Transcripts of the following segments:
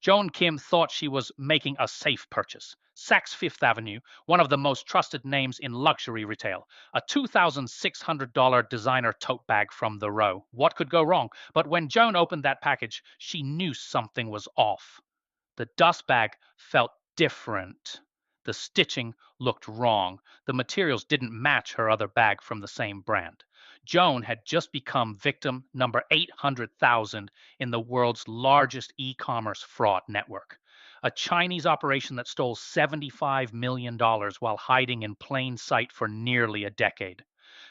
Joan Kim thought she was making a safe purchase. Saks Fifth Avenue, one of the most trusted names in luxury retail, a $2,600 designer tote bag from the row. What could go wrong? But when Joan opened that package, she knew something was off. The dust bag felt different. The stitching looked wrong. The materials didn't match her other bag from the same brand. Joan had just become victim number 800,000 in the world's largest e-commerce fraud network. A Chinese operation that stole $75 million while hiding in plain sight for nearly a decade.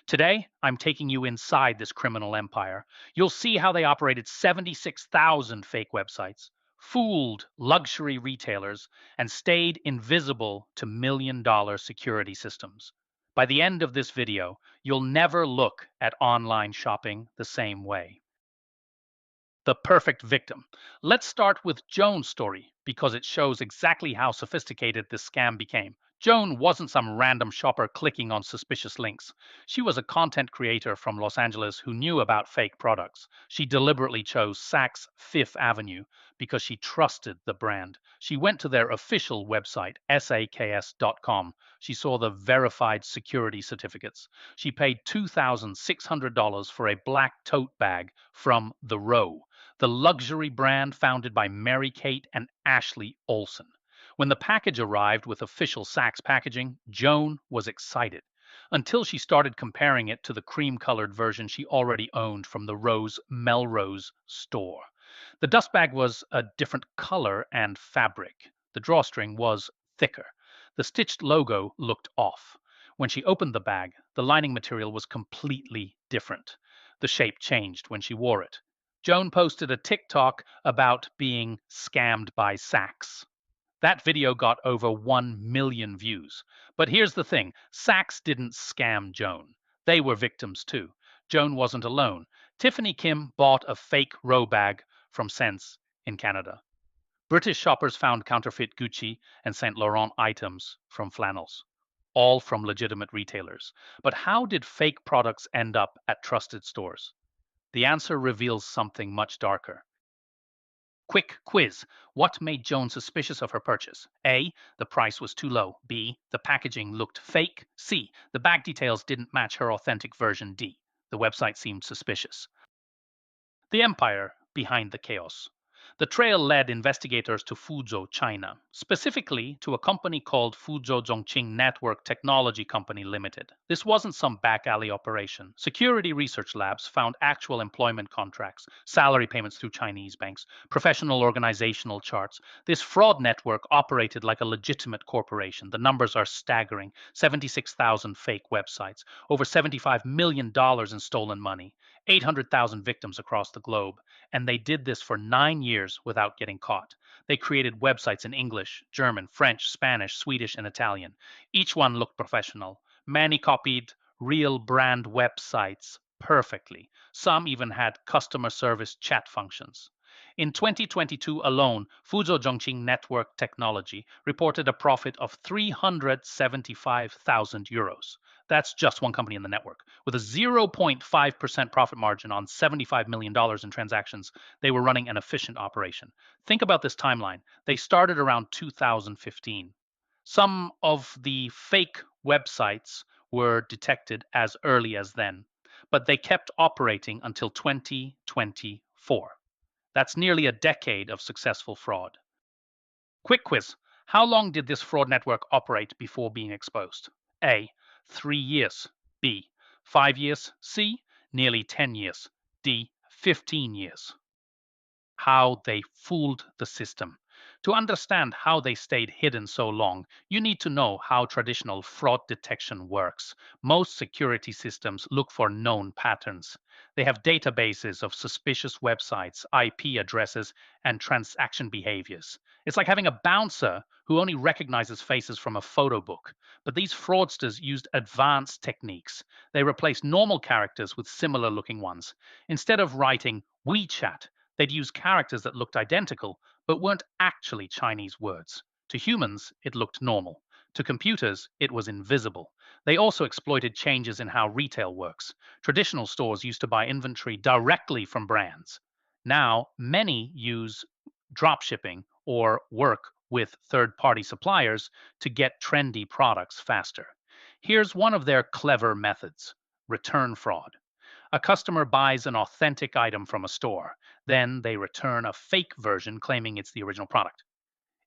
Today, I'm taking you inside this criminal empire. You'll see how they operated 76,000 fake websites, fooled luxury retailers, and stayed invisible to million-dollar security systems. By the end of this video, you'll never look at online shopping the same way. The perfect victim. Let's start with Joan's story because it shows exactly how sophisticated this scam became. Joan wasn't some random shopper clicking on suspicious links. She was a content creator from Los Angeles who knew about fake products. She deliberately chose Saks Fifth Avenue because she trusted the brand. She went to their official website, saks.com. She saw the verified security certificates. She paid $2,600 for a black tote bag from The Row, the luxury brand founded by Mary Kate and Ashley Olsen. When the package arrived with official Saks packaging, Joan was excited until she started comparing it to the cream-colored version she already owned from the Rose Melrose store. The dust bag was a different color and fabric. The drawstring was thicker. The stitched logo looked off. When she opened the bag, the lining material was completely different. The shape changed when she wore it. Joan posted a TikTok about being scammed by Saks. That video got over 1 million views. But here's the thing, Saks didn't scam Joan. They were victims too. Joan wasn't alone. Tiffany Kim bought a fake Row bag from Sense in Canada. British shoppers found counterfeit Gucci and Saint Laurent items from flannels, all from legitimate retailers. But how did fake products end up at trusted stores? The answer reveals something much darker. Quick quiz. What made Joan suspicious of her purchase? A. The price was too low. B. The packaging looked fake. C. The bag details didn't match her authentic version. D. The website seemed suspicious. The empire behind the chaos. The trail led investigators to Fuzhou, China, specifically to a company called Fuzhou Zhongqing Network Technology Company Limited. This wasn't some back alley operation. Security research labs found actual employment contracts, salary payments through Chinese banks, professional organizational charts. This fraud network operated like a legitimate corporation. The numbers are staggering: 76,000 fake websites, over $75 million in stolen money, 800,000 victims across the globe. And they did this for 9 years without getting caught. They created websites in English, German, French, Spanish, Swedish, and Italian. Each one looked professional. Many copied real brand websites perfectly. Some even had customer service chat functions. In 2022 alone, Fuzhou Zhongqing Network Technology reported a profit of 375,000 euros. That's just one company in the network. With a 0.5% profit margin on $75 million in transactions, they were running an efficient operation. Think about this timeline. They started around 2015. Some of the fake websites were detected as early as then, but they kept operating until 2024. That's nearly a decade of successful fraud. Quick quiz. How long did this fraud network operate before being exposed? A. 3 years. B. 5 years. C. Nearly 10 years. D. 15 years. How they fooled the system. To understand how they stayed hidden so long, you need to know how traditional fraud detection works. Most security systems look for known patterns. They have databases of suspicious websites, IP addresses, and transaction behaviors. It's like having a bouncer who only recognizes faces from a photo book. But these fraudsters used advanced techniques. They replaced normal characters with similar looking ones. Instead of writing WeChat, they'd use characters that looked identical but weren't actually Chinese words. To humans, it looked normal. To computers, it was invisible. They also exploited changes in how retail works. Traditional stores used to buy inventory directly from brands. Now, many use dropshipping or work with third-party suppliers to get trendy products faster. Here's one of their clever methods: return fraud. A customer buys an authentic item from a store. Then they return a fake version claiming it's the original product.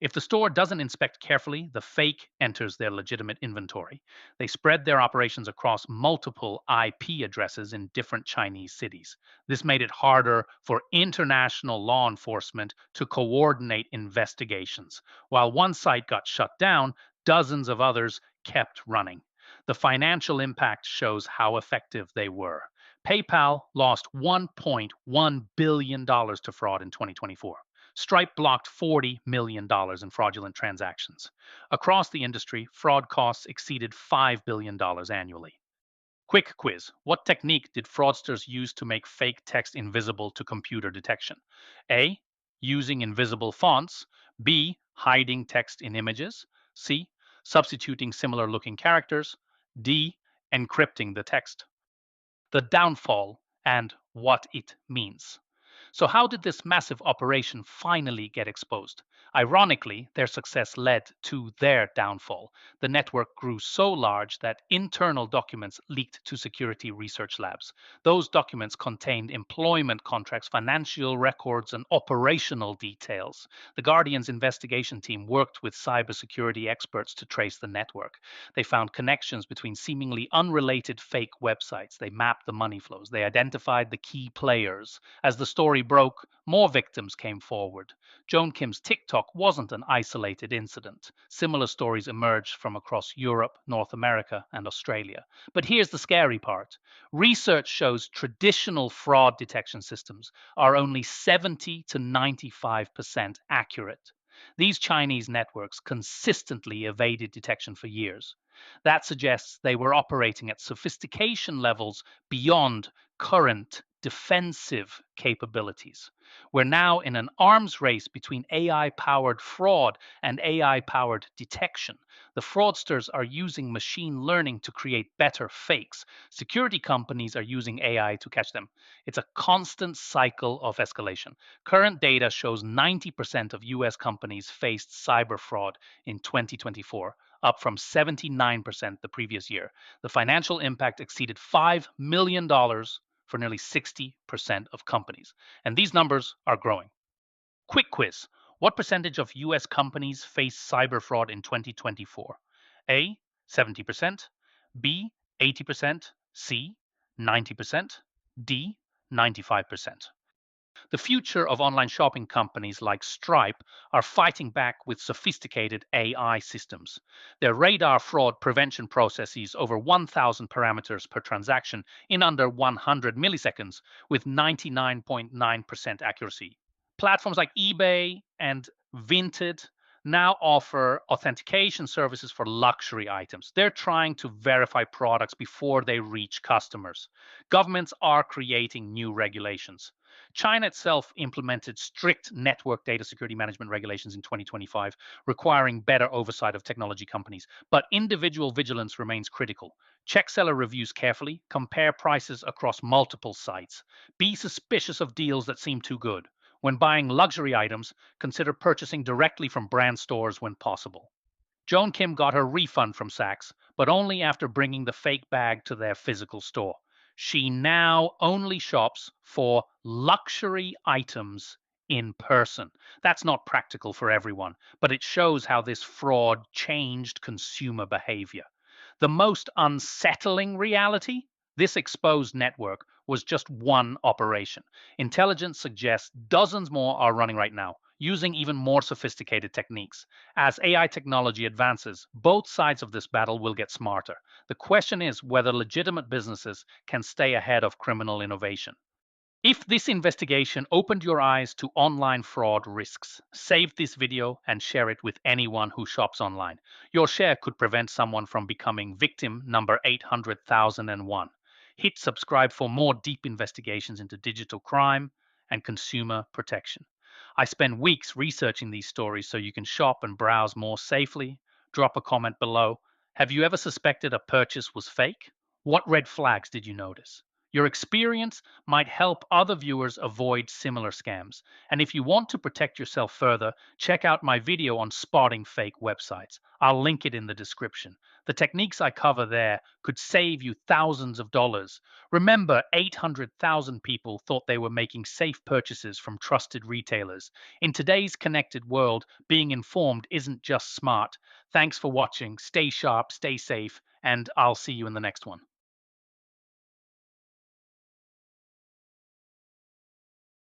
If the store doesn't inspect carefully, the fake enters their legitimate inventory. They spread their operations across multiple IP addresses in different Chinese cities. This made it harder for international law enforcement to coordinate investigations. While one site got shut down, dozens of others kept running. The financial impact shows how effective they were. PayPal lost $1.1 billion to fraud in 2024. Stripe blocked $40 million in fraudulent transactions. Across the industry, fraud costs exceeded $5 billion annually. Quick quiz: what technique did fraudsters use to make fake text invisible to computer detection? A. Using invisible fonts. B. Hiding text in images. C. Substituting similar looking characters. D. Encrypting the text. The downfall and what it means. So, how did this massive operation finally get exposed? Ironically, their success led to their downfall. The network grew so large that internal documents leaked to security research labs. Those documents contained employment contracts, financial records, and operational details. The Guardian's investigation team worked with cybersecurity experts to trace the network. They found connections between seemingly unrelated fake websites. They mapped the money flows. They identified the key players. As the story broke, more victims came forward. Joan Kim's TikTok wasn't an isolated incident. Similar stories emerged from across Europe, North America, and Australia. But here's the scary part: research shows traditional fraud detection systems are only 70 to 95% accurate. These Chinese networks consistently evaded detection for years. That suggests they were operating at sophistication levels beyond current defensive capabilities. We're now in an arms race between AI powered fraud and AI powered detection. The fraudsters are using machine learning to create better fakes. Security companies are using AI to catch them. It's a constant cycle of escalation. Current data shows 90% of US companies faced cyber fraud in 2024, up from 79% the previous year. The financial impact exceeded $5 million for nearly 60% of companies. And these numbers are growing. Quick quiz: what percentage of US companies face cyber fraud in 2024? A. 70%, B. 80%, C. 90%, D. 95%. The future of online shopping companies like Stripe are fighting back with sophisticated AI systems. Their radar fraud prevention processes over 1,000 parameters per transaction in under 100 milliseconds with 99.9% accuracy. Platforms like eBay and Vinted now offer authentication services for luxury items. They're trying to verify products before they reach customers. Governments are creating new regulations. China itself implemented strict network data security management regulations in 2025, requiring better oversight of technology companies. But individual vigilance remains critical. Check seller reviews carefully, compare prices across multiple sites. Be suspicious of deals that seem too good. When buying luxury items, consider purchasing directly from brand stores when possible. Joan Kim got her refund from Saks, but only after bringing the fake bag to their physical store. She now only shops for luxury items in person. That's not practical for everyone, but it shows how this fraud changed consumer behavior. The most unsettling reality: this exposed network was just one operation. Intelligence suggests dozens more are running right now, using even more sophisticated techniques. As AI technology advances, both sides of this battle will get smarter. The question is whether legitimate businesses can stay ahead of criminal innovation. If this investigation opened your eyes to online fraud risks, save this video and share it with anyone who shops online. Your share could prevent someone from becoming victim number 800,001. Hit subscribe for more deep investigations into digital crime and consumer protection. I spend weeks researching these stories so you can shop and browse more safely. Drop a comment below. Have you ever suspected a purchase was fake? What red flags did you notice? Your experience might help other viewers avoid similar scams. And if you want to protect yourself further, check out my video on spotting fake websites. I'll link it in the description. The techniques I cover there could save you thousands of dollars. Remember, 800,000 people thought they were making safe purchases from trusted retailers. In today's connected world, being informed isn't just smart. Thanks for watching. Stay sharp, stay safe, and I'll see you in the next one.